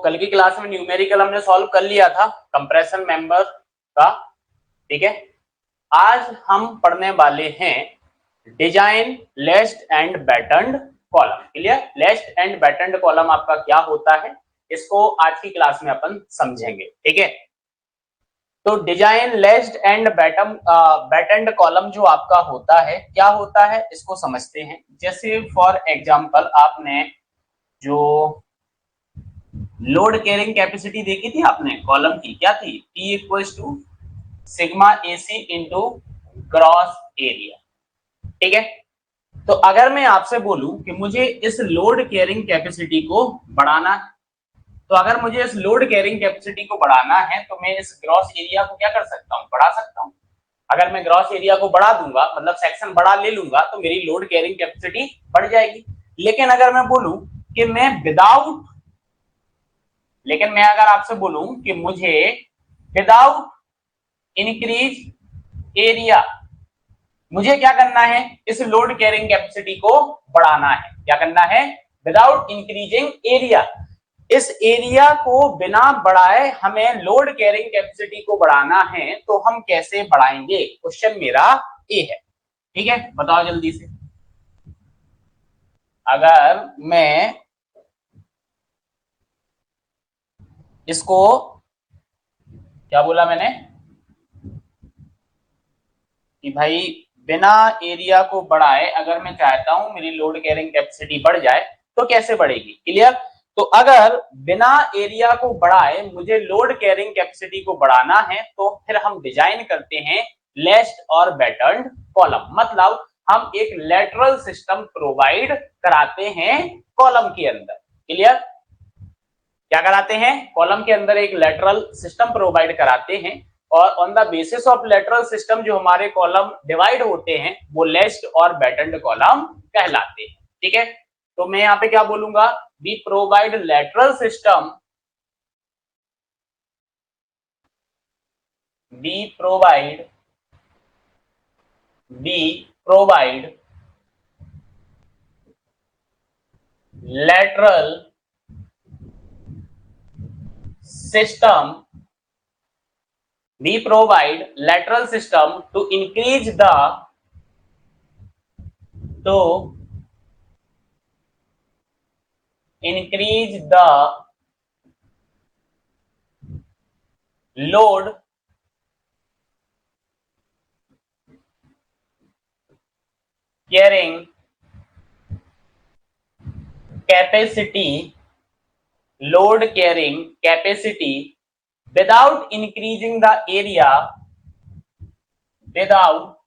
कल की क्लास में न्यूमेरिकल हमने सॉल्व कर लिया था कंप्रेशन मेंबर का, ठीक है। आज हम पढ़ने वाले हैं design laced and battened column. Clear? Laced and battened column आपका क्या होता है, इसको आज की क्लास में अपन समझेंगे, ठीक है। तो design laced and battened column जो आपका होता है, क्या होता है इसको समझते हैं। जैसे फॉर एग्जांपल आपने जो लोड कैरिंग कैपेसिटी देखी थी आपने कॉलम की, क्या थी? P equals to sigma AC into cross area, ठीक है। तो अगर मैं आपसे बोलूं कि मुझे इस लोड कैरिंग कैपेसिटी को बढ़ाना है, तो अगर मुझे इस लोड कैरिंग कैपेसिटी को बढ़ाना है तो मैं इस ग्रॉस एरिया को क्या कर सकता हूं? बढ़ा सकता हूं। अगर मैं ग्रॉस एरिया को बढ़ा दूंगा, मतलब सेक्शन बड़ा ले लूंगा, तो मेरी लोड कैरिंग कैपेसिटी बढ़ जाएगी। लेकिन अगर मैं बोलूं कि मैं अगर आपसे बोलूं कि मुझे विदाउट इंक्रीज एरिया, मुझे क्या करना है? इस लोड कैरिंग कैपेसिटी को बढ़ाना है। क्या करना है? Without increasing area. इस एरिया को बिना बढ़ाए हमें लोड कैरिंग कैपेसिटी को बढ़ाना है, तो हम कैसे बढ़ाएंगे? क्वेश्चन मेरा ये है, ठीक है। बताओ जल्दी से। अगर मैं इसको, क्या बोला मैंने कि भाई बिना एरिया को बढ़ाए अगर मैं चाहता हूं मेरी लोड कैरिंग कैपेसिटी बढ़ जाए, तो कैसे बढ़ेगी? क्लियर? तो अगर बिना एरिया को बढ़ाए मुझे लोड कैरिंग कैपेसिटी को बढ़ाना है, तो फिर हम डिजाइन करते हैं लेस्ड और बैटन्ड कॉलम। मतलब हम एक लेटरल सिस्टम प्रोवाइड कराते हैं कॉलम के अंदर। क्लियर? क्या कराते हैं? कॉलम के अंदर एक लेटरल सिस्टम प्रोवाइड कराते हैं, और on the basis of lateral system जो हमारे कॉलम डिवाइड होते हैं वो लेस्ड और बैटन्ड कॉलम कहलाते हैं, ठीक है। तो मैं यहाँ पे क्या बोलूंगा? We provide lateral system, we provide lateral system, we provide lateral system to increase the load carrying capacity, without increasing the area, without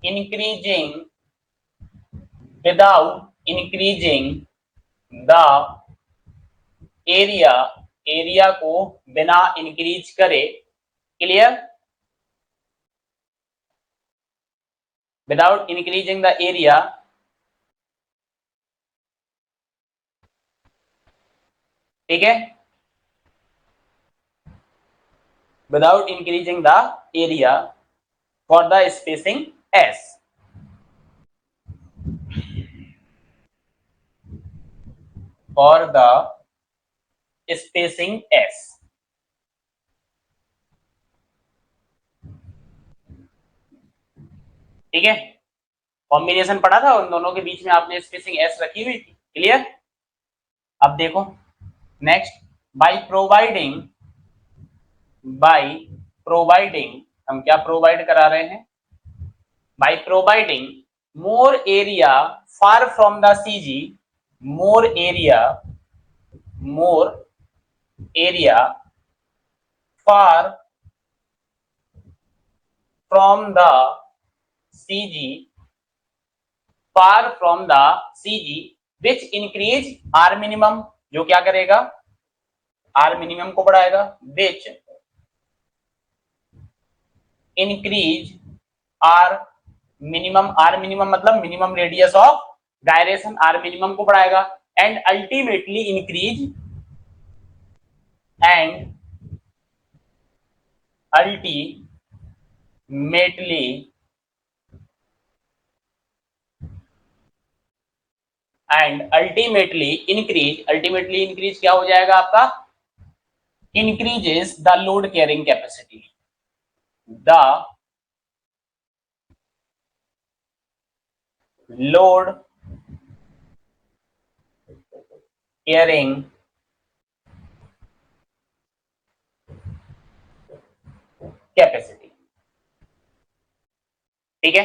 increasing the area को बिना इंक्रीज करे। Clear? Without increasing the area, ठीक है, without increasing the area for the spacing S, for the spacing S, ठीक है। Combination पढ़ा था उन दोनों के बीच में, आपने स्पेसिंग एस रखी हुई थी। क्लियर? अब देखो नेक्स्ट, बाय प्रोवाइडिंग हम क्या प्रोवाइड करा रहे हैं? By providing more area far from the CG, more area far from the CG, far from the CG which increase R minimum, जो क्या करेगा? R minimum को बढ़ाएगा। which increase R minimum, R minimum मतलब minimum radius of gyration, R minimum को बढ़ाएगा। and ultimately and ultimately increase क्या हो जाएगा आपका, increases the load carrying capacity, the load carrying capacity. ठीक है,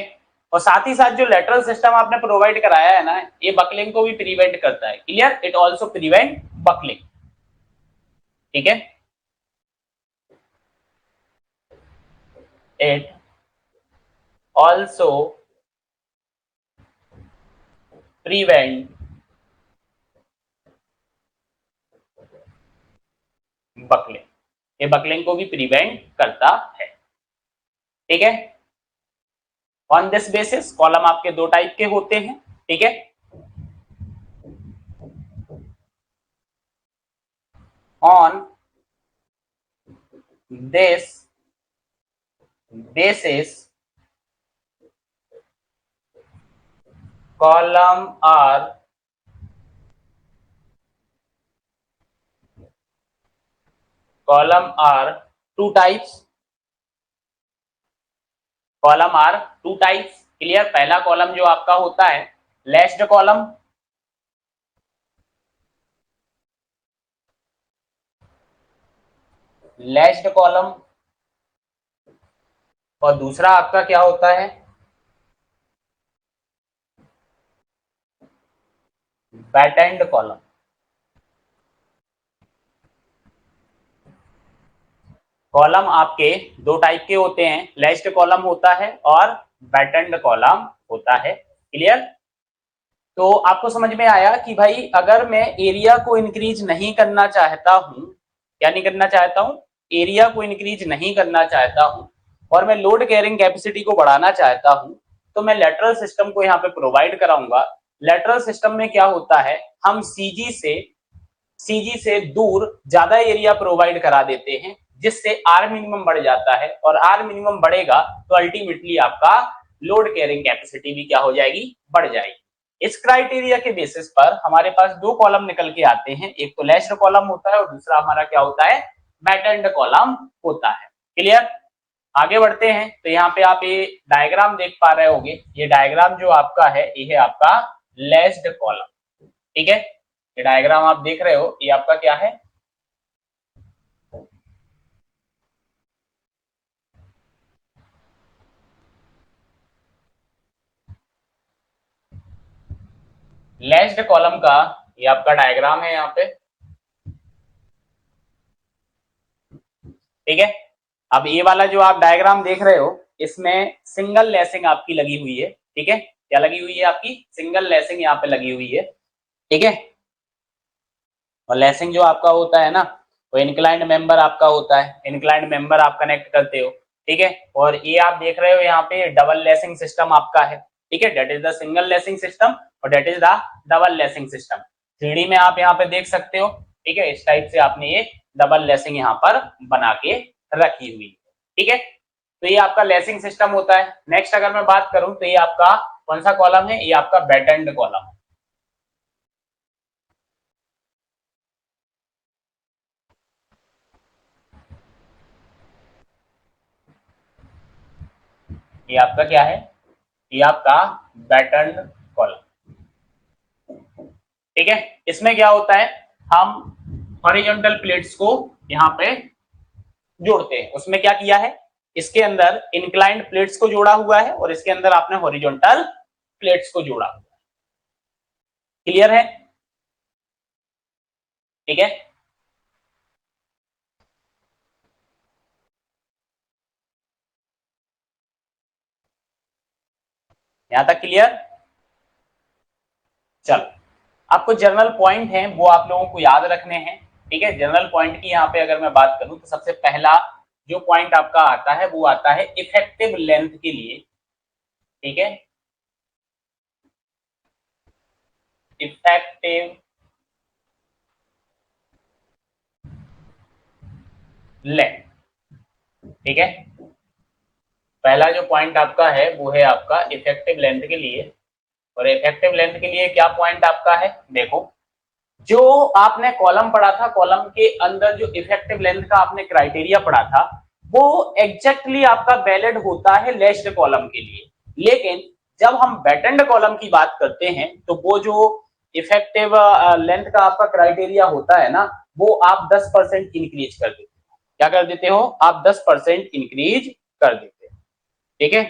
और साथ ही साथ जो लेटरल सिस्टम आपने प्रोवाइड कराया है ना, ये बकलिंग को भी प्रिवेंट करता है। Clear, it also prevent buckling. ठीक है, इट ऑल्सो प्रिवेंट बकलिंग, ये बकलिंग को भी प्रिवेंट करता है। ठीक है, ऑन दिस बेसिस कॉलम आपके दो टाइप के होते हैं। ठीक है, on this basis column are two types, column are two types. Clear, पहला कॉलम जो आपका होता है लैश्ड कॉलम, लैश्ड कॉलम, और दूसरा आपका क्या होता है, बैटेंड कॉलम। कॉलम आपके दो टाइप के होते हैं, लैश्ड कॉलम होता है और बैटेंड कॉलम होता है। क्लियर, तो आपको समझ में आया कि भाई अगर मैं एरिया को इंक्रीज नहीं करना चाहता हूं, क्या नहीं करना चाहता हूं, एरिया को इंक्रीज नहीं करना चाहता हूं, और मैं लोड कैरिंग कैपेसिटी को बढ़ाना चाहता हूं, तो मैं लेटरल सिस्टम को यहाँ पे प्रोवाइड कराऊंगा। लेटरल सिस्टम में क्या होता है, हम सीजी से दूर ज्यादा एरिया प्रोवाइड करा देते हैं, जिससे आर मिनिमम बढ़ जाता है, और आर मिनिमम बढ़ेगा तो अल्टीमेटली आपका लोड कैरिंग कैपेसिटी भी क्या हो जाएगी, बढ़ जाएगी। इस क्राइटेरिया के बेसिस पर हमारे पास दो कॉलम निकल के आते हैं, एक तो लैश्ड कॉलम होता है और दूसरा हमारा क्या होता है, बैटेंड कॉलम होता है। क्लियर, आगे बढ़ते हैं। तो यहाँ पे आप ये डायग्राम देख पा रहे होंगे, ये डायग्राम जो आपका है ये है आपका लैश्ड कॉलम। ठीक है, ये डायग्राम आप देख रहे हो, ये आपका क्या है, लैश्ड कॉलम का ये आपका डायग्राम है यहाँ पे। ठीक है, अब ये वाला जो आप डायग्राम देख रहे हो, इसमें सिंगल लेसिंग आपकी लगी हुई है। ठीक है, क्या लगी हुई है आपकी, सिंगल लेसिंग यहाँ पे लगी हुई है। ठीक है, और लेसिंग जो आपका होता है ना, वो इंक्लाइंड मेंबर आपका होता है, इंक्लाइंड मेंबर आप कनेक्ट करते हो। ठीक है, और ये आप देख रहे हो यहाँ पे डबल लेसिंग सिस्टम आपका है। ठीक है, that is the single lacing system और that is the double lacing system. 3D में आप यहाँ पे देख सकते हो। ठीक है, इस टाइप से आपने ये डबल लेसिंग यहाँ पर बना के रखी हुई है। ठीक है, तो ये आपका लेसिंग सिस्टम होता है। नेक्स्ट अगर मैं बात करूं तो ये आपका कौन सा कॉलम है, ये आपका बैटेंड कॉलम। ये आपका क्या है, ये आपका बैटर्न कॉलम। ठीक है, इसमें क्या होता है, हम हॉरिजॉन्टल प्लेट्स को यहाँ पे जोड़ते हैं। उसमें क्या किया है, इसके अंदर इंक्लाइंड प्लेट्स को जोड़ा हुआ है और इसके अंदर आपने हॉरिजॉन्टल प्लेट्स को जोड़ा हुआ है। क्लियर है, ठीक है, यहां तक क्लियर। चलो, आपको जनरल पॉइंट है वो आप लोगों को याद रखने हैं। ठीक है, जनरल पॉइंट की यहाँ पे अगर मैं बात करूं तो सबसे पहला जो पॉइंट आपका आता है वो आता है इफेक्टिव लेंथ के लिए। ठीक है, इफेक्टिव लेंथ। ठीक है, पहला जो पॉइंट आपका है वो है आपका इफेक्टिव लेंथ के लिए। और इफेक्टिव लेंथ के लिए क्या पॉइंट आपका है, देखो जो आपने कॉलम पढ़ा था, कॉलम के अंदर जो इफेक्टिव लेंथ का आपने क्राइटेरिया पढ़ा था वो एग्जैक्टली आपका वैलिड होता है लेस्ड कॉलम के लिए। लेकिन जब हम बैटेंड कॉलम की बात करते हैं तो वो जो इफेक्टिव लेंथ का आपका क्राइटेरिया होता है ना, वो आप 10% इंक्रीज कर देते हो। क्या कर देते हो, आप 10% इंक्रीज कर देते हो। ठीक है,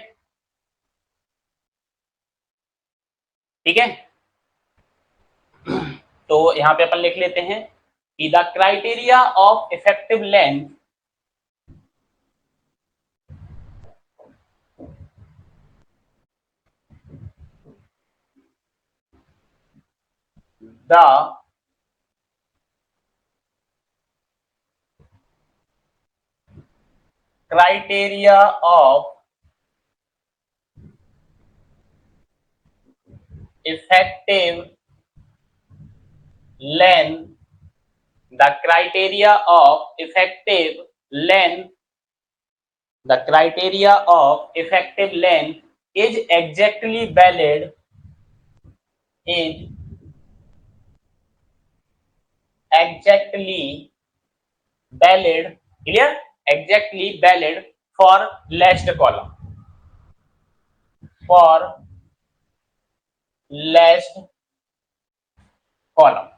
ठीक है। तो यहां पे अपन लिख लेते हैं कि the criteria of effective length the criteria of effective length, the criteria of effective length, the criteria of effective length is exactly valid, is exactly valid, clear, exactly valid for last column, for last column।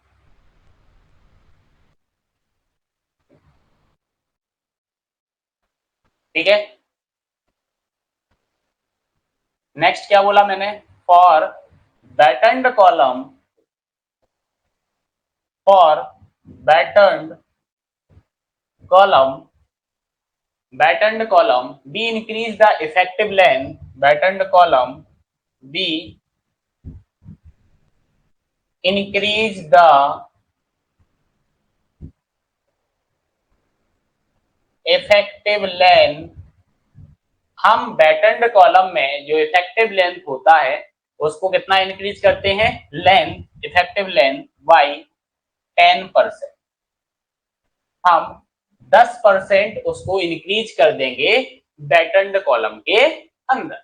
ठीक है, next क्या बोला मैंने, for battened column, for battened column, battened column be increase the effective length, battened column be increase the effective length. हम battened column में जो effective length होता है उसको कितना इंक्रीज करते हैं, लेंथ, इफेक्टिव लेंथ बाई 10%। हम 10% उसको इंक्रीज कर देंगे बैटन्ड कॉलम के अंदर।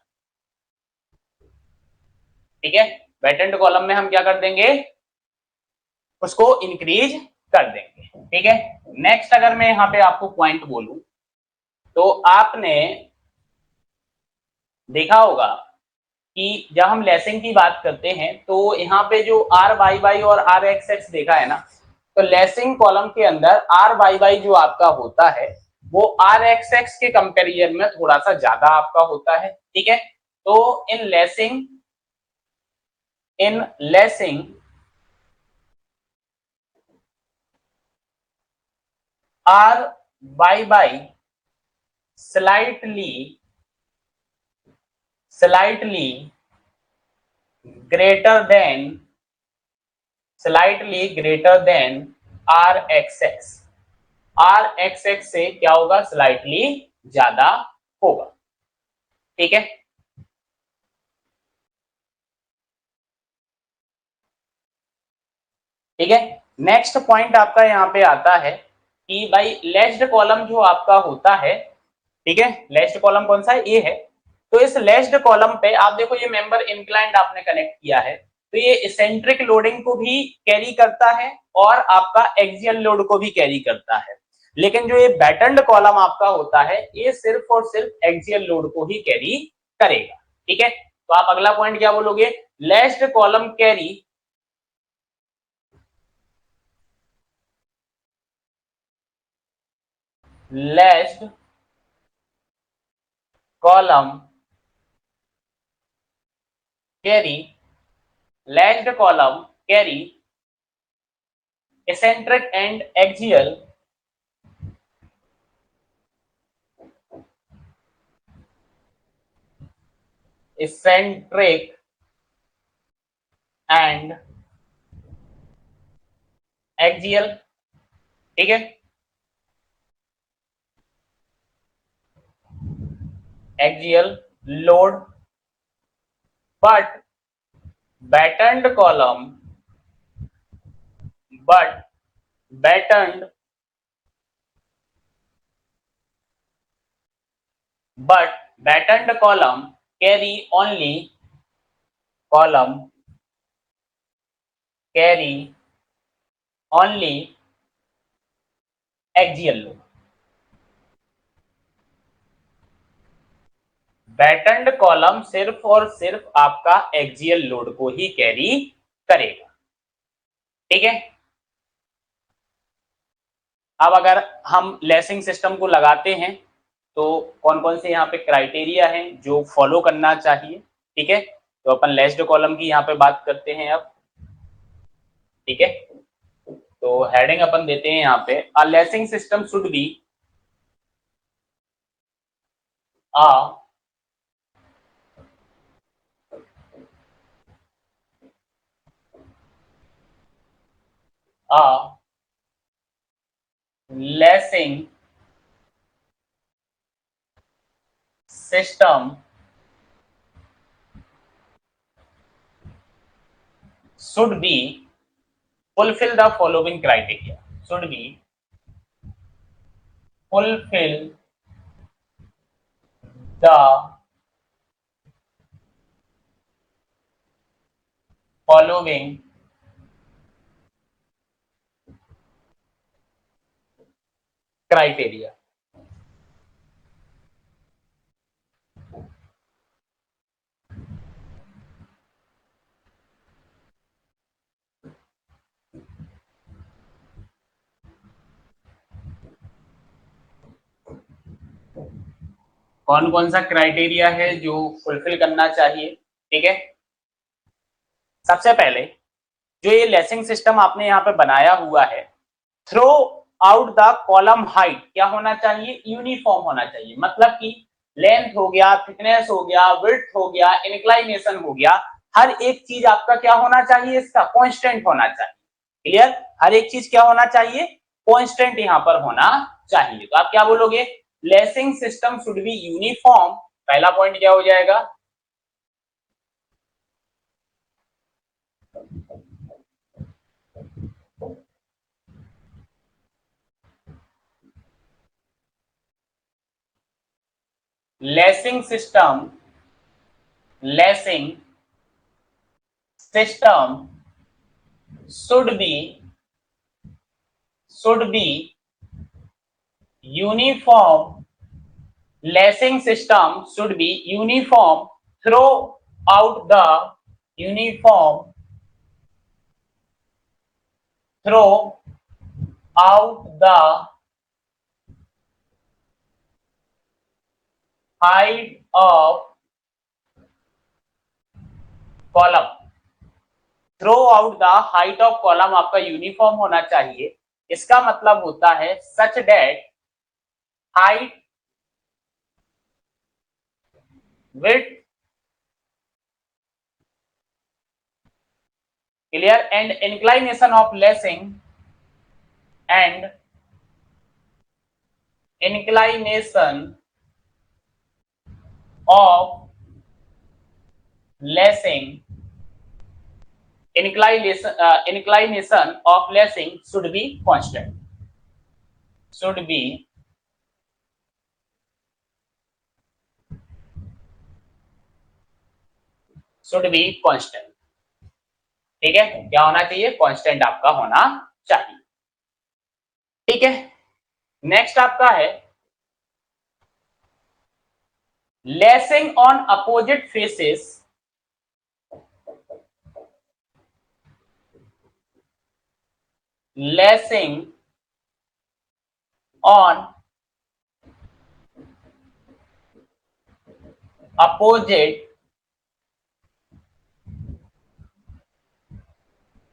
ठीक है, बैटन्ड कॉलम में हम क्या कर देंगे, उसको इंक्रीज कर देंगे। ठीक है, नेक्स्ट अगर मैं यहां पे आपको पॉइंट बोलूं तो आपने देखा होगा कि जब हम लेसिंग की बात करते हैं तो यहाँ पे जो आर वाई वाई और आर एक्स एक्स देखा है ना, तो लेसिंग कॉलम के अंदर आर वाई वाई जो आपका होता है वो आर एक्स एक्स के कंपेरिजन में थोड़ा सा ज्यादा आपका होता है। ठीक है, तो in lacing, in lacing are why why slightly, slightly greater than, slightly greater than rxx, rxx से क्या होगा, स्लाइटली ज्यादा होगा। ठीक है, ठीक है। नेक्स्ट पॉइंट आपका यहाँ पे आता है कि भाई लेस्ड कॉलम जो आपका होता है, ठीक है, लेस्ड कॉलम कौन सा है, ये है। तो इस लेस्ड कॉलम पे आप देखो ये मेंबर इंक्लाइंड आपने कनेक्ट किया है, तो ये इसेंट्रिक लोडिंग को भी कैरी करता है और आपका एक्सियल लोड को भी कैरी करता है। लेकिन जो ये बैटन्ड कॉलम आपका होता है ये सिर्फ और सिर्फ एक्सियल लोड को ही कैरी करेगा। ठीक है, तो आप अगला पॉइंट क्या बोलोगे, लेस्ड column carry, लेस्ड column carry, लेस्ड column carry eccentric and axial, eccentric and axial। ठीक है, axial load, but battened column, but battened, but battened column carry only, column carry only axial load. Battened column सिर्फ और सिर्फ आपका axial load को ही carry करेगा। ठीक है, अब अगर हम लेसिंग सिस्टम को लगाते हैं तो कौन कौन से यहाँ पे क्राइटेरिया हैं जो फॉलो करना चाहिए। ठीक है, तो अपन लेस्ड कॉलम की यहाँ पे बात करते हैं अब। ठीक है, तो हेडिंग अपन देते हैं यहाँ पे, a lacing system should be a a lacing system should be fulfill the following criteria, should be fulfill the following criteria। कौन कौन सा क्राइटेरिया है जो फुलफिल करना चाहिए। ठीक है, सबसे पहले जो ये लेसिंग सिस्टम आपने यहाँ पे बनाया हुआ है, throughout the column height क्या होना चाहिए, यूनिफॉर्म होना चाहिए। मतलब कि लेंथ हो गया, थिकनेस हो गया, विड्थ हो गया, इंक्लाइनेशन हो गया, हर एक चीज आपका क्या होना चाहिए, इसका कांस्टेंट होना चाहिए। क्लियर, हर एक चीज क्या होना चाहिए, कांस्टेंट यहां पर होना चाहिए। तो आप क्या बोलोगे, lacing system should be uniform. पहला पॉइंट क्या हो जाएगा, lacing system, lacing system should be uniform, lacing system should be uniform throughout the uniform throughout the height of column। Throughout the height of column आपका uniform होना चाहिए। इसका मतलब होता है such that height, width, clear, and inclination of lacing एंड inclination of lacing, inclination of lacing should be constant, should be constant। ठीक है, क्या होना चाहिए, कांस्टेंट आपका होना चाहिए। ठीक है, नेक्स्ट आपका है lacing on opposite faces, lacing on opposite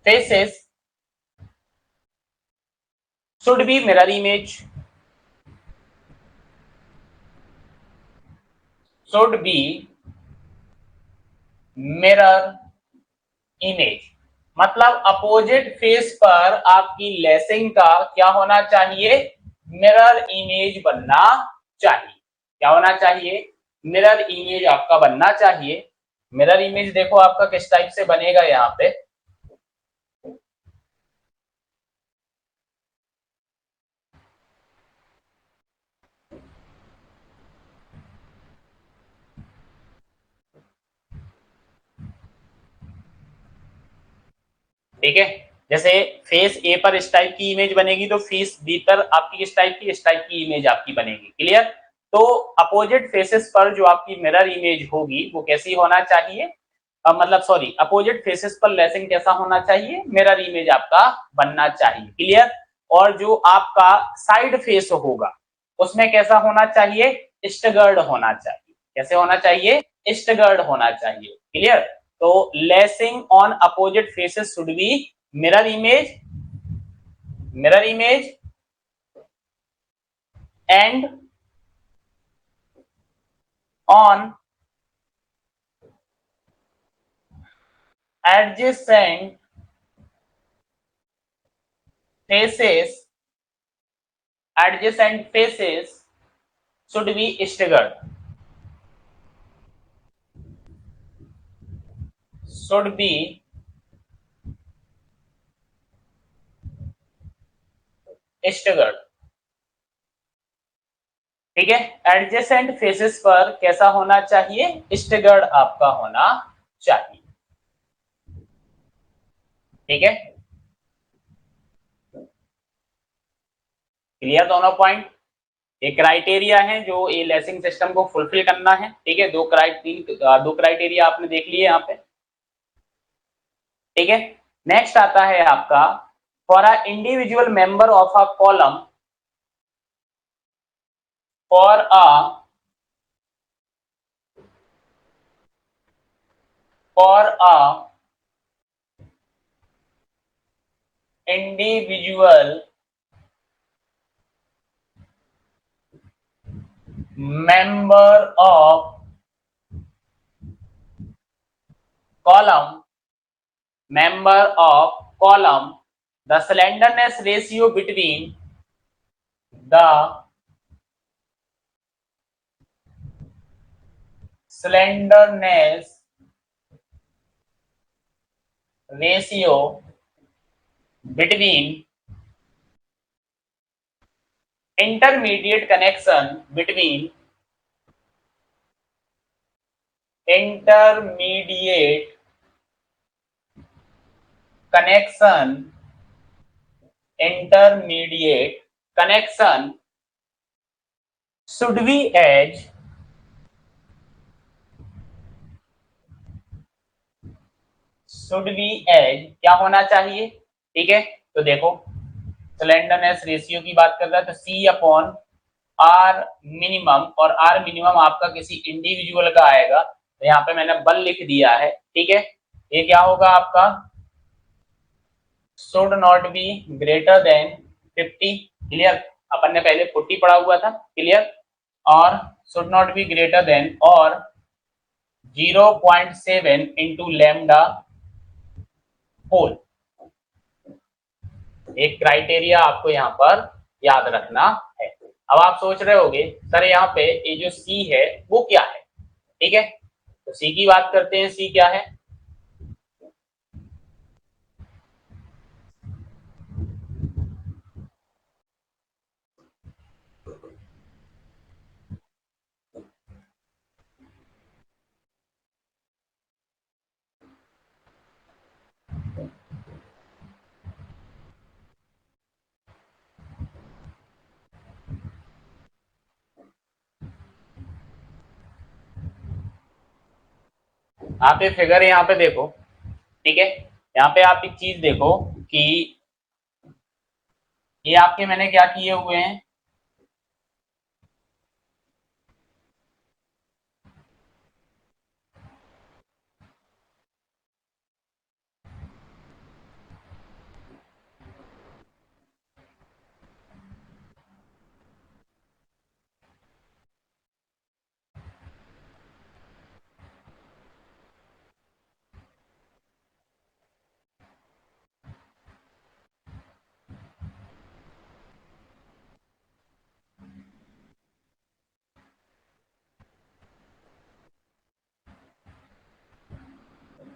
faces should be mirror image, should be mirror image. मतलब अपोजिट फेस पर आपकी लेसिंग का क्या होना चाहिए, मिरर इमेज बनना चाहिए। क्या होना चाहिए, मिरर इमेज आपका बनना चाहिए। मिरर इमेज देखो आपका किस टाइप से बनेगा, यहाँ पे ठीक है। जैसे फेस ए पर इस टाइप की इमेज बनेगी तो फेस बी पर आपकी इस टाइप की इमेज आपकी बनेगी। क्लियर। तो अपोजिट फेसेस पर जो आपकी मिरर इमेज होगी वो कैसी होना चाहिए, मतलब सॉरी, अपोजिट फेसेस पर लेसिंग कैसा होना चाहिए, मिरर इमेज आपका बनना चाहिए। क्लियर। और जो आपका साइड फेस होगा उसमें कैसा होना चाहिए, स्टगर्ड होना चाहिए। कैसे होना चाहिए, स्टगर्ड होना चाहिए। क्लियर। तो lacing on opposite faces should be mirror image, mirror image and on adjacent faces, adjacent faces should be staggered, should be staggered। ठीक है। एडजेसेंट फेसेस पर कैसा होना चाहिए, स्टगर्ड आपका होना चाहिए। ठीक है। क्लियर दोनों पॉइंट। ये क्राइटेरिया है जो ये लेसिंग सिस्टम को फुलफिल करना है। ठीक है। दो क्राइटेरिया आपने देख लिए यहाँ पे। ठीक है। नेक्स्ट आता है आपका, for a individual member of a column, for a for a individual member of column, member of column, the slenderness ratio between the slenderness ratio between intermediate connection between intermediate connection intermediate connection should be as क्या होना चाहिए। ठीक है। तो देखो slenderness ratio की बात कर रहा है तो सी अपॉन आर मिनिमम, और आर मिनिमम आपका किसी इंडिविजुअल का आएगा तो यहाँ पे मैंने बल लिख दिया है। ठीक है। ये क्या होगा आपका, should not be greater than 50। Clear. अपन ने पहले 40 पढ़ा हुआ था। क्लियर। और should not be greater than और 0.7 इंटू लैम्डा होल। एक क्राइटेरिया आपको यहाँ पर याद रखना है। अब आप सोच रहे होगे सर यहाँ पे ये जो सी है वो क्या है। ठीक है। तो सी की बात करते हैं, सी क्या है। आप ये फिगर यहाँ पे देखो। ठीक है। यहाँ पे आप एक चीज देखो कि ये आपके मैंने क्या किए हुए हैं,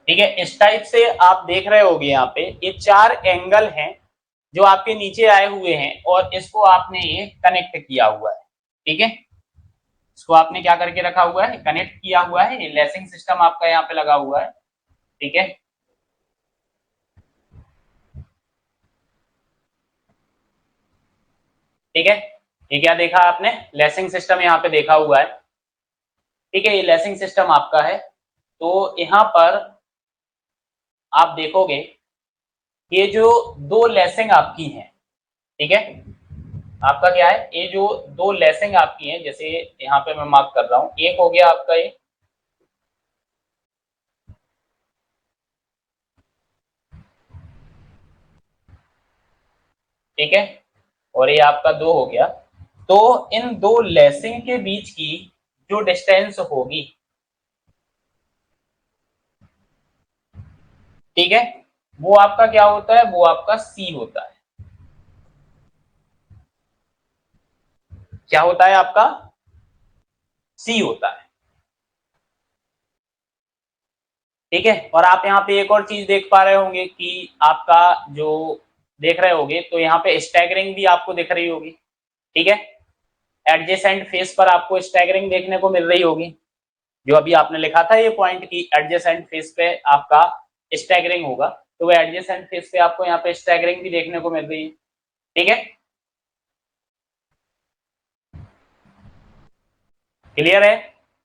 ठीक है। इस टाइप से आप देख रहे होगे यहाँ पे ये चार एंगल हैं जो आपके नीचे आए हुए हैं और इसको आपने ये कनेक्ट किया हुआ है। ठीक है। इसको आपने क्या करके रखा हुआ है, कनेक्ट किया हुआ है। ये लेसिंग सिस्टम आपका यहाँ पे लगा हुआ है। ठीक है। ठीक है, ये क्या देखा आपने, लेसिंग सिस्टम यहाँ पे देखा हुआ है। ठीक है, ये लेसिंग सिस्टम आपका है। तो यहाँ पर आप देखोगे ये जो दो लेसिंग आपकी हैं, ठीक है, आपका क्या है, ये जो दो लेसिंग आपकी हैं, जैसे यहाँ पे मैं मार्क कर रहा हूं, एक हो गया आपका ये, ठीक है, और ये आपका दो हो गया। तो इन दो लेसिंग के बीच की जो डिस्टेंस होगी, ठीक है, वो आपका क्या होता है, वो आपका सी होता है। क्या होता है आपका, सी होता है। ठीक है, और आप यहाँ पे एक और चीज देख पा रहे होंगे कि आपका जो देख रहे होंगे तो यहाँ पे स्टैगरिंग भी आपको दिख रही होगी। ठीक है, एडजेसेंट फेस पर आपको स्टैगरिंग देखने को मिल रही होगी, जो अभी आपने लिखा था ये पॉइंट की एडजेसेंट फेस पे आपका स्टैगरिंग होगा, तो वो एडजेसेंट फेस पे आपको यहाँ पे स्टैगरिंग भी देखने को मिल रही है। ठीक है, क्लियर है।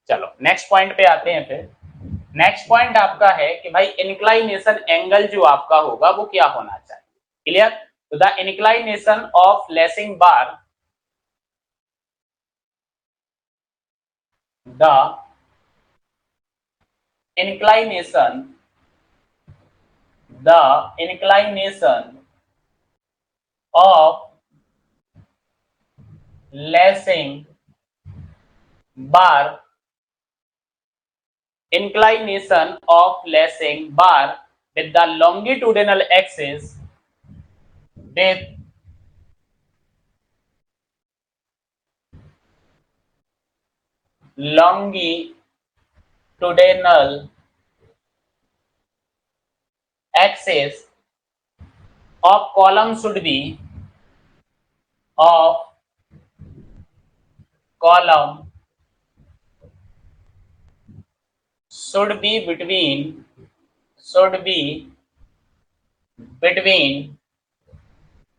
चलो नेक्स्ट पॉइंट पे आते हैं फिर। नेक्स्ट पॉइंट आपका है कि भाई इंक्लाइनेशन एंगल जो आपका होगा वो क्या होना चाहिए। क्लियर, तो the inclination of lacing bar, the inclination the inclination of lacing bar, inclination of lacing bar with the longitudinal axis, with longitudinal axis of of column should be between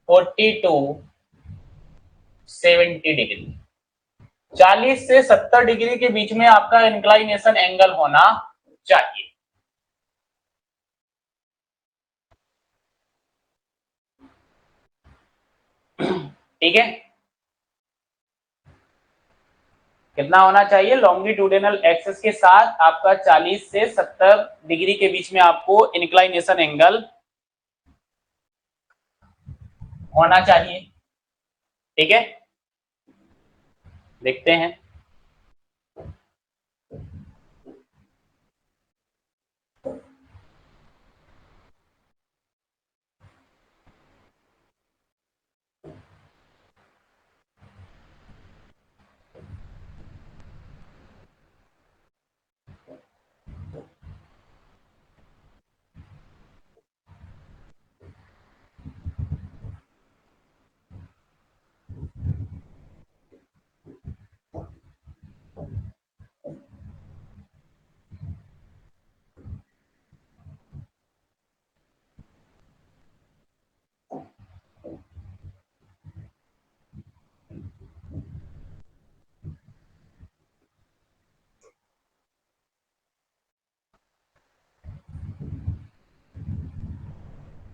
40 to 70 degree. 40 से 70 degree के बीच में आपका inclination angle होना चाहिए। ठीक है, कितना होना चाहिए, लॉन्गिट्यूडिनल एक्सिस के साथ आपका 40 से 70 डिग्री के बीच में आपको इंक्लाइनेशन एंगल होना चाहिए। ठीक है, देखते हैं।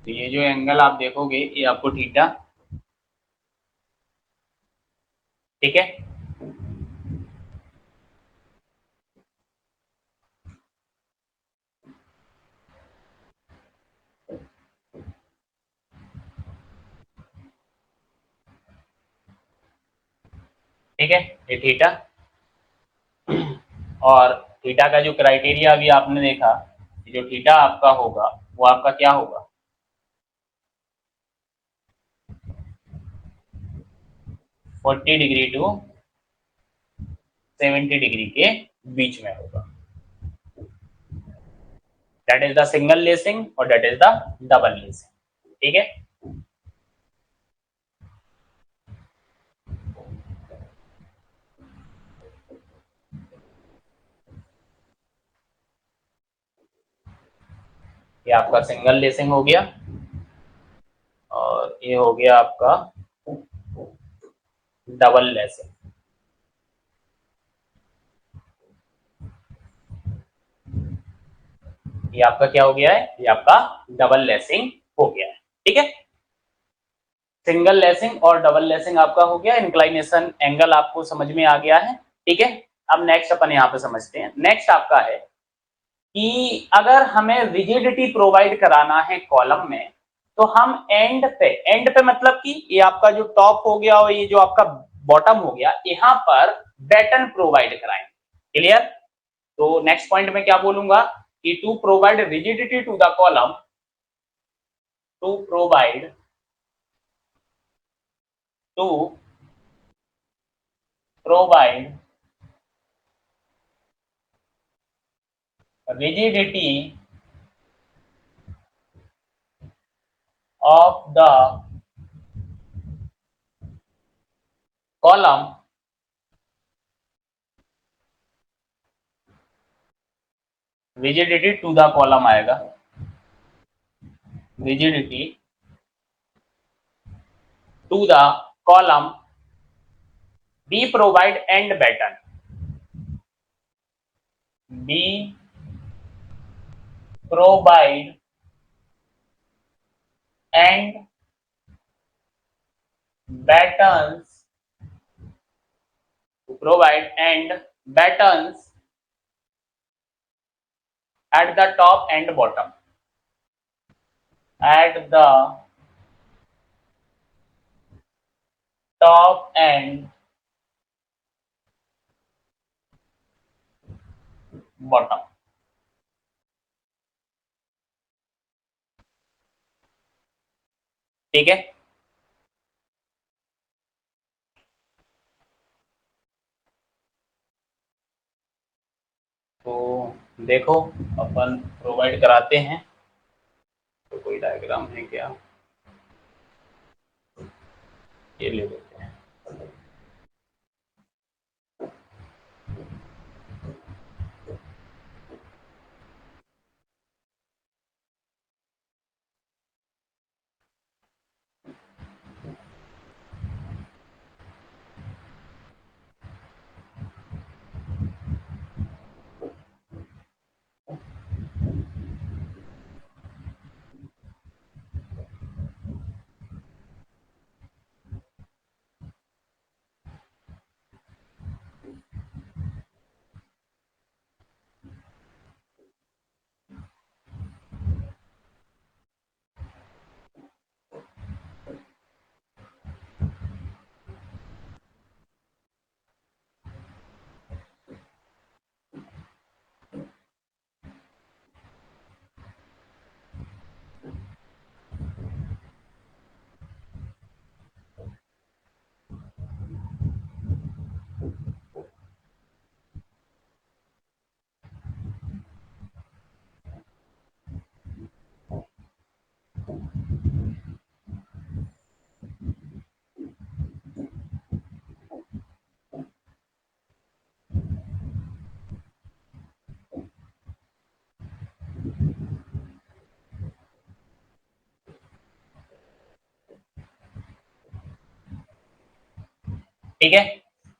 तो ये जो एंगल आप देखोगे ये आपको थीटा, ठीक है, ठीक है, ये थीटा, और थीटा का जो क्राइटेरिया अभी आपने देखा, जो थीटा आपका होगा वो आपका क्या होगा, 40 डिग्री टू 70 डिग्री के बीच में होगा। That is the single lacing और that is the double lacing. ठीक है, ये आपका सिंगल लेसिंग हो गया और ये हो गया आपका डबल लेसिंग। ये आपका क्या हो गया है, ये आपका डबल लेसिंग हो गया है। ठीक है, सिंगल लेसिंग और डबल लेसिंग आपका हो गया, इंक्लाइनेशन एंगल आपको समझ में आ गया है। ठीक है, अब नेक्स्ट अपन यहाँ पे समझते हैं। नेक्स्ट आपका है कि अगर हमें रिजिडिटी प्रोवाइड कराना है कॉलम में, तो हम एंड पे मतलब कि ये आपका जो टॉप हो गया और ये जो आपका बॉटम हो गया, यहाँ पर बैटन प्रोवाइड कराएंगे। क्लियर? तो नेक्स्ट पॉइंट में क्या बोलूंगा कि to provide rigidity to the column, to provide to provide rigidity of the column, rigidity to the column आएगा, rigidity to the column, B provide end batten, B provide and battens, to provide and battens at the top and bottom, at the top and bottom। ठीक है, तो देखो अपन provide कराते हैं, तो कोई diagram है क्या, ये ले लेते हैं। ठीक है,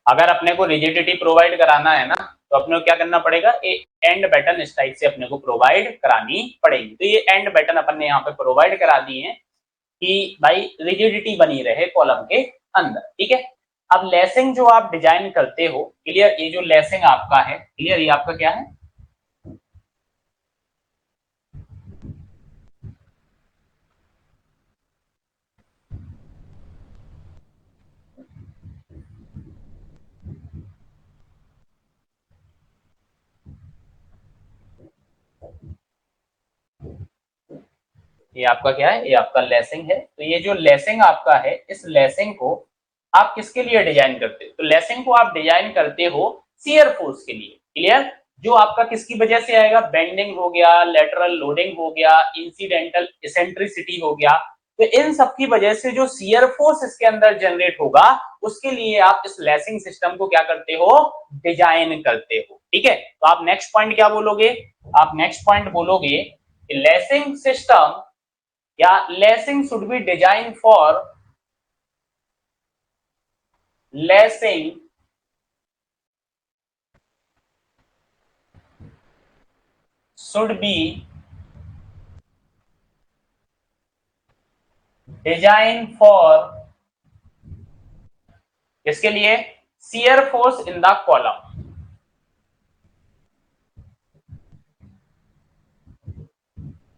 अगर अपने को रिजिडिटी प्रोवाइड कराना है ना, तो अपने को क्या करना पड़ेगा, एंड बैटन इस टाइप से अपने को प्रोवाइड करानी पड़ेगी। तो ये एंड बैटन अपन ने यहाँ पे प्रोवाइड करा दिए हैं कि भाई रिजिडिटी बनी रहे कॉलम के अंदर। ठीक है, अब लेसिंग जो आप डिजाइन करते हो, क्लियर, ये जो लेसिंग आपका है, क्लियर, ये आपका क्या है, ये आपका क्या है, ये आपका लेसिंग है। तो ये जो लेसिंग आपका है, इस लेसिंग को आप किसके लिए डिजाइन करते हो, तो लेसिंग को आप डिजाइन करते हो शियर फोर्स के लिए। क्लियर, जो आपका किसकी वजह से आएगा, बेंडिंग हो गया, लेटरल लोडिंग हो गया, इंसिडेंटल इसेंट्रिसिटी हो गया, तो इन सब की वजह से जो शियर फोर्स इसके अंदर जनरेट होगा, उसके लिए आप इस लेसिंग सिस्टम को क्या करते हो, डिजाइन करते हो। ठीक है, तो आप नेक्स्ट पॉइंट क्या बोलोगे, आप नेक्स्ट पॉइंट बोलोगे लेसिंग सिस्टम या lacing should be design for, lacing should be designed for इसके लिए shear force in the column,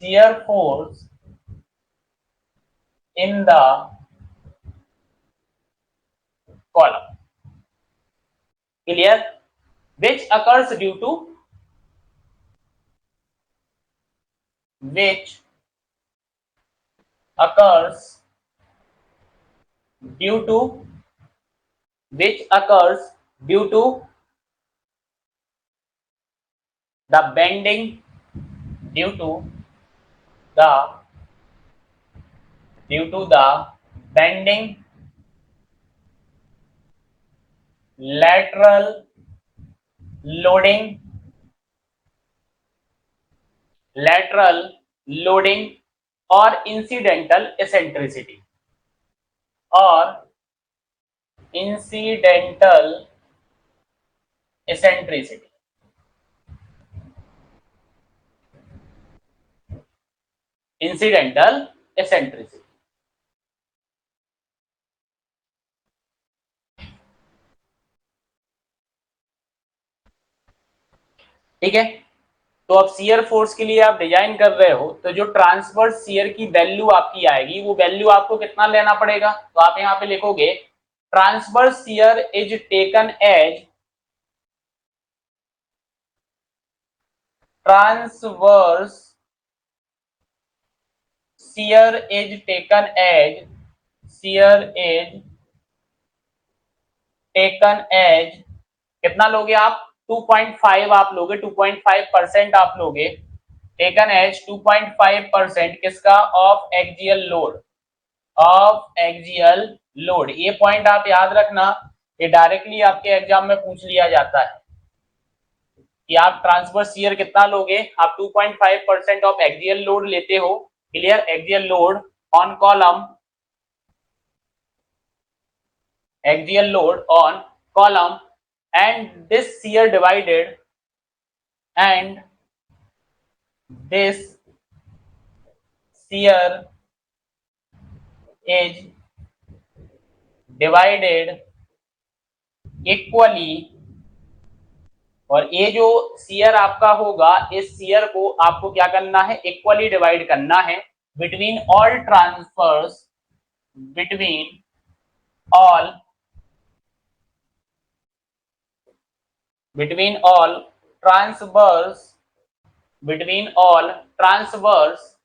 shear force in the column, clear, which occurs due to which occurs due to which occurs due to the bending due to the bending lateral loading or incidental eccentricity or incidental eccentricity, incidental eccentricity, ठीक है। तो अब shear force के लिए आप design कर रहे हो तो जो ट्रांसवर्स शियर की वैल्यू आपकी आएगी वो वैल्यू आपको कितना लेना पड़ेगा, तो आप यहां पे लिखोगे transverse shear is taken as transverse shear is taken as कितना लोगे आप 2.5 आप लोगे 2.5% आप लोगे टेकन एज 2.5% किसका ऑफ एक्सियल लोड। ये पॉइंट आप याद रखना, ये डायरेक्टली आपके एग्जाम में पूछ लिया जाता है कि आप ट्रांसवर्स शियर कितना लोगे, आप 2.5% ऑफ एक्सियल लोड लेते हो, clear, axial load on column, axial load on column and this shear divided and this shear is divided equally, और ये जो shear आपका होगा इस shear को आपको क्या करना है, इक्वली डिवाइड करना है between all transfers, between all transverse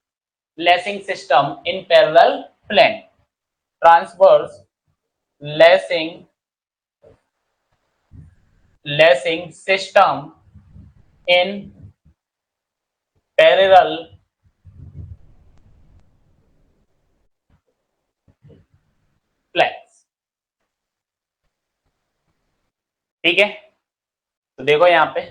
lacing system in parallel plane, transverse lacing system in parallel planes, ठीक है। तो देखो यहां पे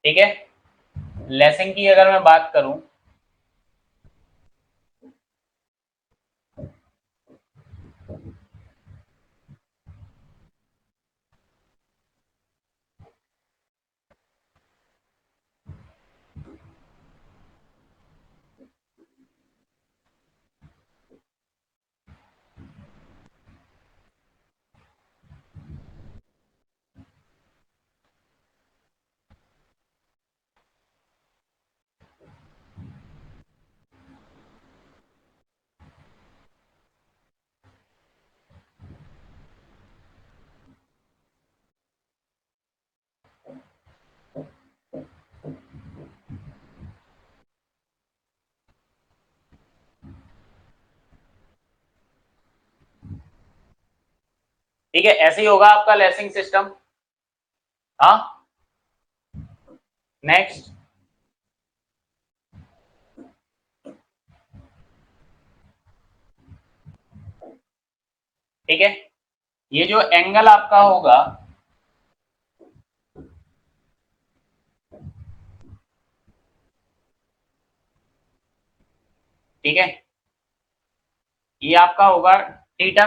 ठीक है, लेसिंग की अगर मैं बात करूं ठीक है, ऐसे ही होगा आपका लेसिंग सिस्टम। हाँ, नेक्स्ट। ठीक है, ये जो एंगल आपका होगा, ठीक है, ये आपका होगा थीटा।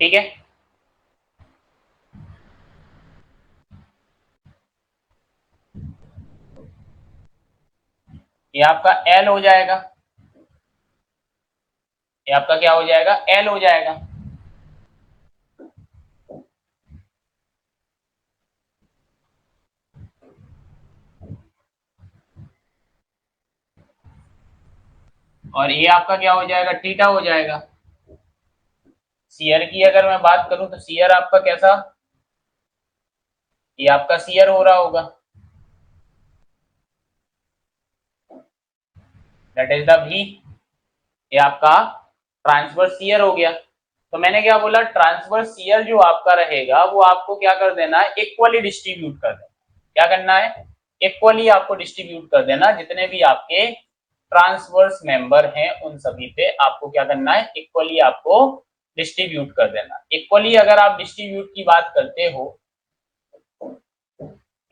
ठीक है, ये आपका एल हो जाएगा, ये आपका क्या हो जाएगा, एल हो जाएगा। और ये आपका क्या हो जाएगा, थीटा हो जाएगा। सीयर की अगर मैं बात करूं तो सीयर आपका कैसा, ये आपका सीयर हो रहा होगा, दैट इज द वी। ये आपका ट्रांसवर्स सीयर हो गया। तो मैंने क्या बोला, ट्रांसवर्स सीयर जो आपका रहेगा वो आपको क्या कर देना है, इक्वली डिस्ट्रीब्यूट कर देना। क्या करना है, इक्वली आपको डिस्ट्रीब्यूट कर देना, जितने भी आपके ट्रांसवर्स मेंबर हैं उन सभी पे आपको क्या करना है, इक्वली आपको डिस्ट्रीब्यूट कर देना। इक्वली अगर आप डिस्ट्रीब्यूट की बात करते हो,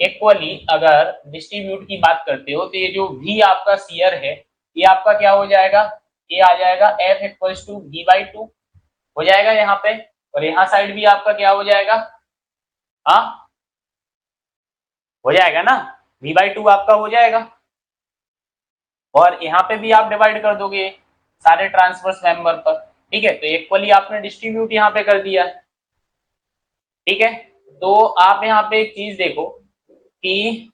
इक्वली अगर डिस्ट्रीब्यूट की बात करते हो, तो ये जो v आपका सीयर है, ये आपका क्या हो जाएगा, ये आ जाएगा f इक्वल्स टू v/2 हो जाएगा यहाँ पे। और यहाँ साइड भी आपका क्या हो जाएगा, हाँ हो जाएगा ना, v/2 आपका हो जाएगा। और यहाँ पे भी आप डिवाइड कर दोगे सारे ट्रांसवर्स मेंबर पर। ठीक है, तो इक्वली आपने डिस्ट्रीब्यूट यहाँ पे कर दिया। ठीक है, तो आप यहाँ पे एक चीज देखो कि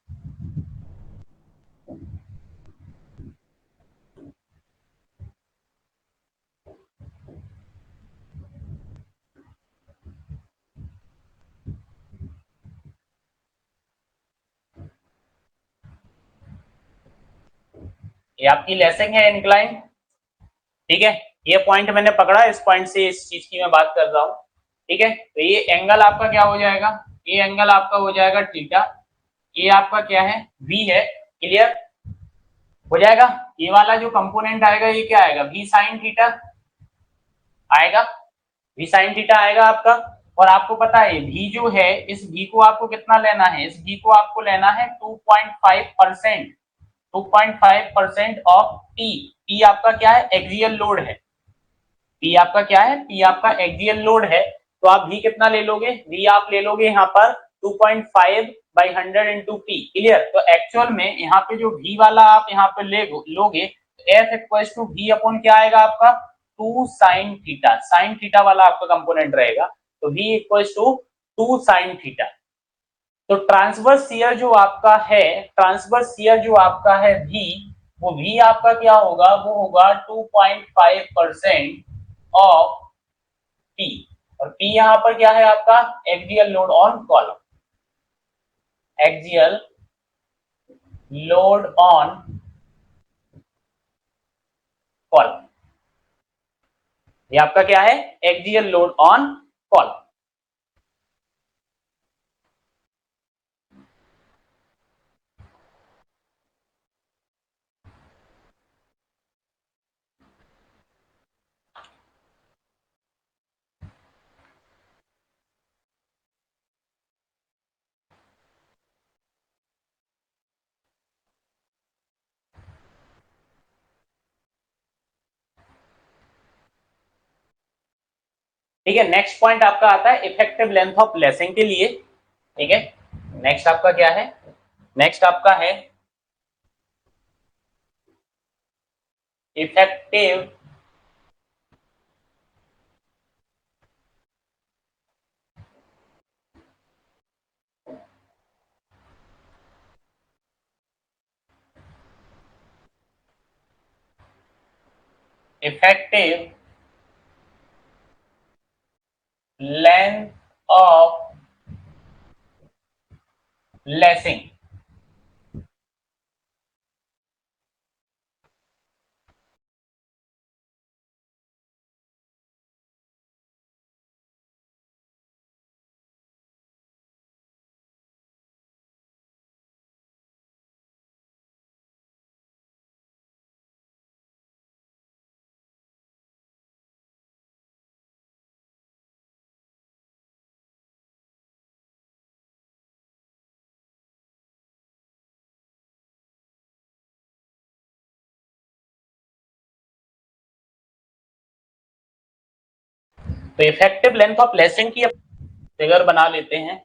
ये आपकी लेसिंग है इंक्लाइन। ठीक है, ये पॉइंट मैंने पकड़ा, इस पॉइंट से इस चीज की मैं बात कर रहा हूँ। ठीक है, तो ये एंगल आपका क्या हो जाएगा, ये एंगल आपका हो जाएगा थीटा। ये आपका क्या है, वी है। क्लियर हो जाएगा। ये वाला जो कंपोनेंट आएगा ये क्या आएगा, वी साइन थीटा आएगा, वी साइन थीटा आएगा आपका। और आपको पता है वी जो है, इस वी को आपको कितना लेना है, इस वी को आपको लेना है 2.5%, 2.5% ऑफ टी। टी आपका क्या है, एक्सियल लोड है। पी आपका क्या है, पी आपका एक्सियल लोड है। तो आप वी कितना ले लोगे, वी आप ले लोगे यहाँ पर 2.5/100 इंटू पी। क्लियर, तो एक्चुअल में यहाँ पे जो वी वाला आप यहाँ पे लोगे, F equals to V upon क्या आएगा आपका, 2 साइन थीटा। साइन थीटा वाला आपका कंपोनेंट रहेगा, तो V equals to 2 sine theta. तो ट्रांसवर्स शियर जो आपका है, ट्रांसवर्स शियर जो आपका है वी, वो वी आपका क्या होगा, वो होगा 2.5% ऑफ पी। और पी यहां पर क्या है आपका, axial load on column, axial load on column, ये आपका क्या है, एक्सियल लोड ऑन कॉलम। ठीक है, नेक्स्ट पॉइंट आपका आता है इफेक्टिव लेंथ ऑफ लेसिंग के लिए। ठीक है, नेक्स्ट आपका क्या है, नेक्स्ट आपका है effective effective length of lacing. तो इफेक्टिव लेंथ ऑफ लेसिंग की फिगर बना लेते हैं।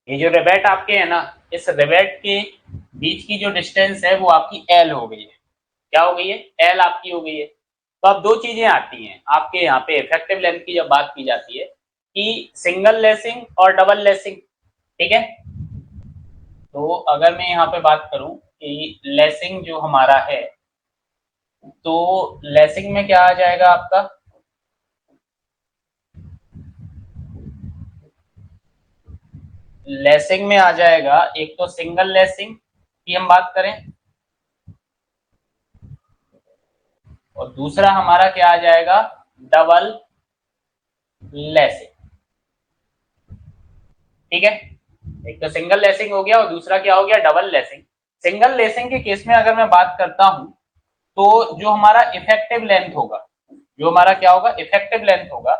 ये जो रिवेट आपके है ना, इस रिवेट के बीच की जो डिस्टेंस है वो आपकी एल हो गई है। क्या हो गई है? एल आपकी हो गई है। तो अब दो चीजें आती हैं आपके यहाँ पे इफेक्टिव लेंथ की जब बात की जाती है कि सिंगल लेसिंग और डबल लेसिंग। ठीक है, तो अगर मैं यहाँ पे बात करूं कि लेसिंग जो हमारा है, तो लेसिंग में क्या आ जाएगा आपका? लेसिंग में आ जाएगा, एक तो सिंगल लेसिंग की हम बात करें, और दूसरा हमारा क्या आ जाएगा? Double lacing. ठीक है, एक तो सिंगल लेसिंग हो गया और दूसरा क्या हो गया? Double lacing. सिंगल लेसिंग के केस में अगर मैं बात करता हूं, तो जो हमारा इफेक्टिव लेंथ होगा, जो हमारा क्या होगा? इफेक्टिव लेंथ होगा,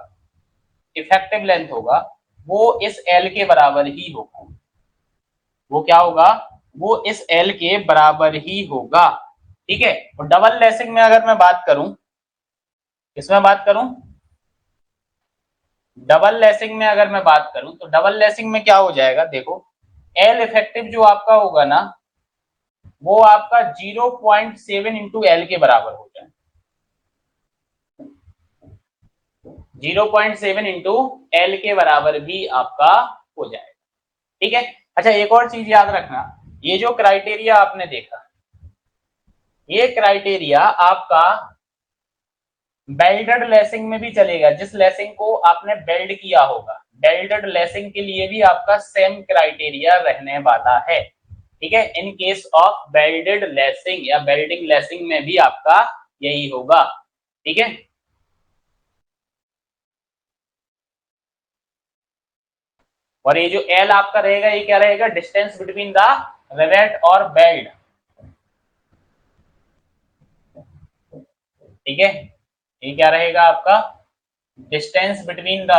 इफेक्टिव लेंथ होगा, वो इस एल के बराबर ही होगा। वो क्या होगा? वो इस एल के बराबर ही होगा। ठीक है, और डबल लेसिंग में अगर मैं बात करूं, किसमें बात करूं? डबल लेसिंग में अगर मैं बात करूं, तो डबल लेसिंग में क्या हो जाएगा? देखो, एल इफेक्टिव जो आपका होगा ना, वो आपका 0.7 इंटू एल के बराबर हो जाए। 0.7 इंटू एल के बराबर भी आपका हो जाएगा। ठीक है, अच्छा एक और चीज याद रखना, ये जो क्राइटेरिया आपने देखा, ये क्राइटेरिया आपका बेल्टेड लेसिंग में भी चलेगा। जिस लेसिंग को आपने बेल्ट किया होगा, बेल्टेड लेसिंग के लिए भी आपका सेम क्राइटेरिया रहने वाला है। ठीक है, in case of belted lacing या बेल्टिंग लेसिंग में भी आपका यही होगा। ठीक है, और ये जो एल आपका रहेगा, ये क्या रहेगा? डिस्टेंस बिटवीन द रिवेट और बेल्ट। ठीक है, ये क्या रहेगा आपका? Distance between the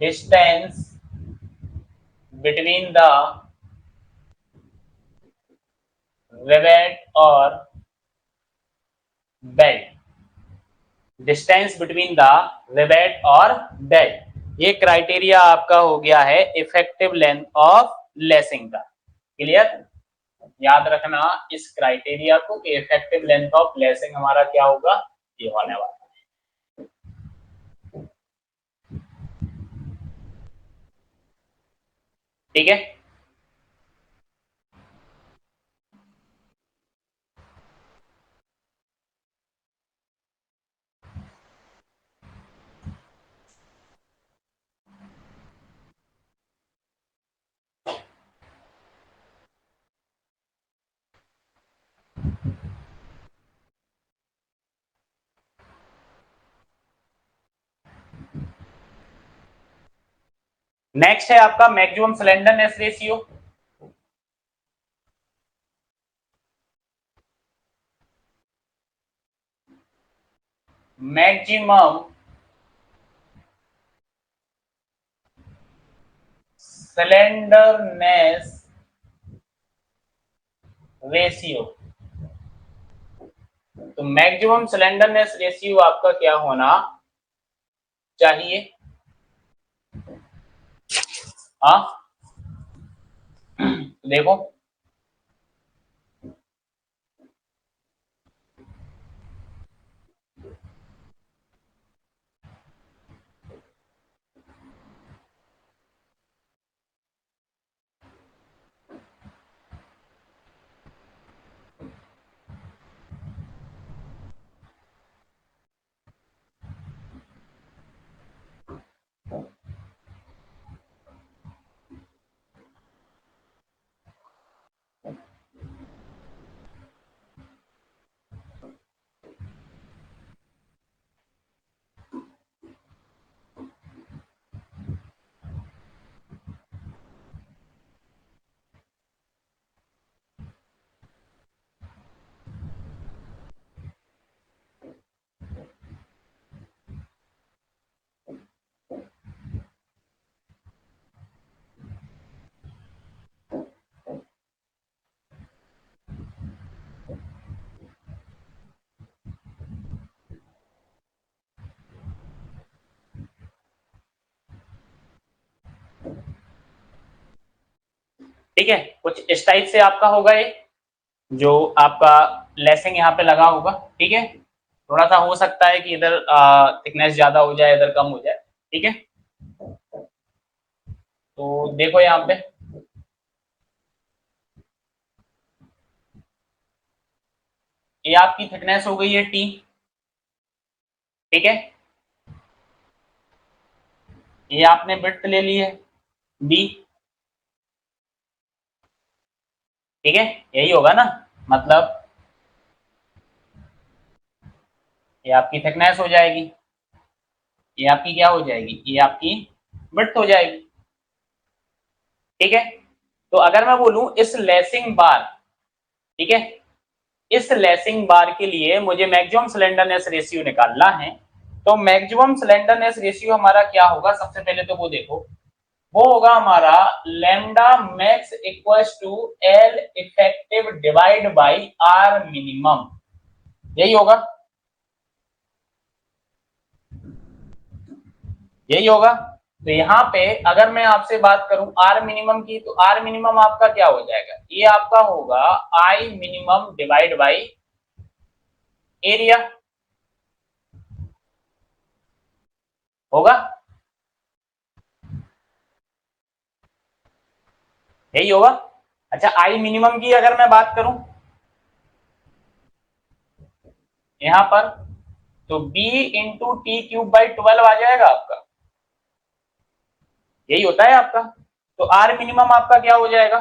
distance between the rivet और belt. Distance between the rivet और बेल्ट, ये क्राइटेरिया आपका हो गया है इफेक्टिव लेंथ ऑफ लेसिंग का। क्लियर? याद रखना इस क्राइटेरिया को कि इफेक्टिव लेंथ ऑफ लेसिंग हमारा क्या होगा? ये होने वाला है। ठीक है, नेक्स्ट है आपका maximum slenderness ratio. Maximum slenderness ratio तो मैक्सिमम स्लेंडरनेस रेशियो आपका क्या होना चाहिए? हाँ, देखो ठीक है, कुछ इस टाइप से आपका होगा ये, जो आपका लेसिंग यहाँ पे लगा होगा। ठीक है, थोड़ा सा हो सकता है कि इधर थिकनेस ज्यादा हो जाए, इधर कम हो जाए। ठीक है, तो देखो यहाँ पे ये आपकी थिकनेस हो गई है टी। ठीक है, ये आपने विड्थ ले ली है बी। ठीक है, यही होगा ना, मतलब ये आपकी थिकनेस हो जाएगी, ये आपकी क्या हो जाएगी, ये आपकी विड्थ हो जाएगी। ठीक है, तो अगर मैं बोलूं इस लेसिंग बार, ठीक है, इस लेसिंग बार के लिए मुझे मैक्सिमम स्लेंडरनेस रेशियो निकालना है। तो मैक्सिमम स्लेंडरनेस रेशियो हमारा क्या होगा, सबसे पहले तो वो देखो, वो होगा हमारा lambda max equals to L effective divide by R minimum, यही होगा, यही होगा। तो यहाँ पे अगर मैं आपसे बात करूं आर मिनिमम की, तो आर मिनिमम आपका क्या हो जाएगा, ये आपका होगा I minimum divide by area, होगा, यही होगा। अच्छा, आई मिनिमम की अगर मैं बात करूं यहां पर, तो B into T cube by 12 आ जाएगा आपका, यही होता है आपका। तो आर मिनिमम आपका क्या हो जाएगा,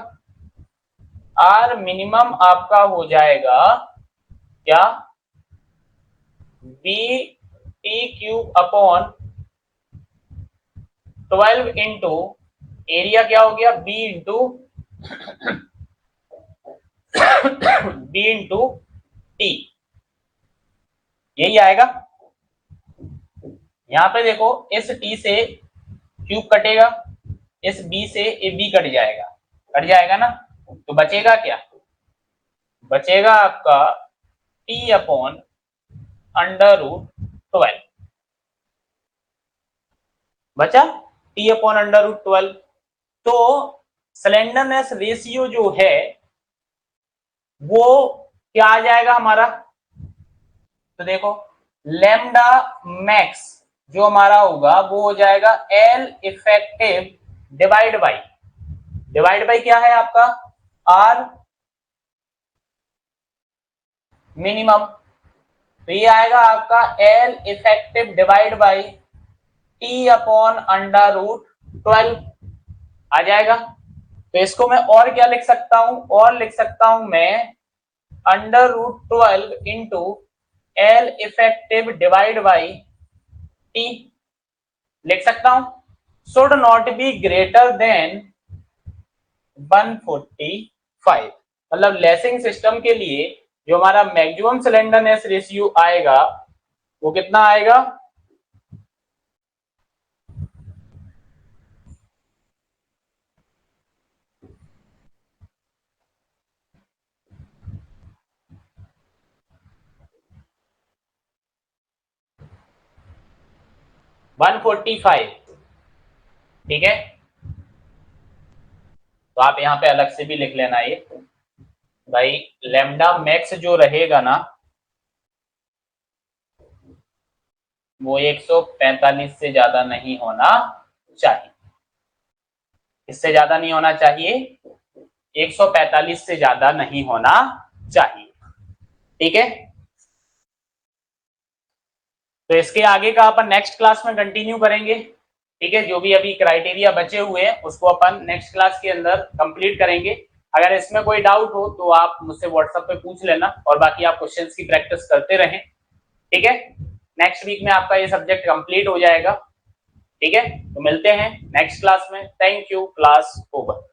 आर मिनिमम आपका हो जाएगा क्या, B T cube upon 12 into area क्या हो गया, B into B into T, यही आएगा। यहां पे देखो इस टी से क्यूब कटेगा, इस बी से ए बी कट जाएगा, कट जाएगा ना, तो बचेगा क्या, बचेगा आपका टी अपॉन अंडर रूट 12, बचा टी अपॉन अंडर रूट 12। तो स्लेंडरनेस रेशियो जो है वो क्या आ जाएगा हमारा, तो देखो लेमडा मैक्स जो हमारा होगा वो हो जाएगा एल इफेक्टिव डिवाइड बाई क्या है आपका, आर मिनिमम, तो ये आएगा आपका L effective divide by T upon under root 12 आ जाएगा। तो इसको मैं और क्या लिख सकता हूं, और लिख सकता हूं मैं under root 12 into L effective divide by T, लिख सकता हूं, should not be greater than 145, मतलब लेसिंग सिस्टम के लिए जो हमारा मैक्सिमम स्लेंडरनेस रेशियो आएगा वो कितना आएगा, 145, ठीक है। तो आप यहाँ पे अलग से भी लिख लेना ये भाई, लैम्डा मैक्स जो रहेगा ना वो 145 से ज्यादा नहीं होना चाहिए। इससे ज्यादा नहीं होना चाहिए, 145 से ज्यादा नहीं होना चाहिए, ठीक है। तो इसके आगे का अपन नेक्स्ट क्लास में कंटिन्यू करेंगे, ठीक है। जो भी अभी क्राइटेरिया बचे हुए हैं उसको अपन नेक्स्ट क्लास के अंदर कंप्लीट करेंगे। अगर इसमें कोई डाउट हो तो आप मुझसे व्हाट्सएप पे पूछ लेना, और बाकी आप क्वेश्चंस की प्रैक्टिस करते रहें, ठीक है। नेक्स्ट वीक में आपका ये सब्जेक्ट कंप्लीट हो जाएगा, ठीक है। तो मिलते हैं नेक्स्ट क्लास में। Thank you, class over.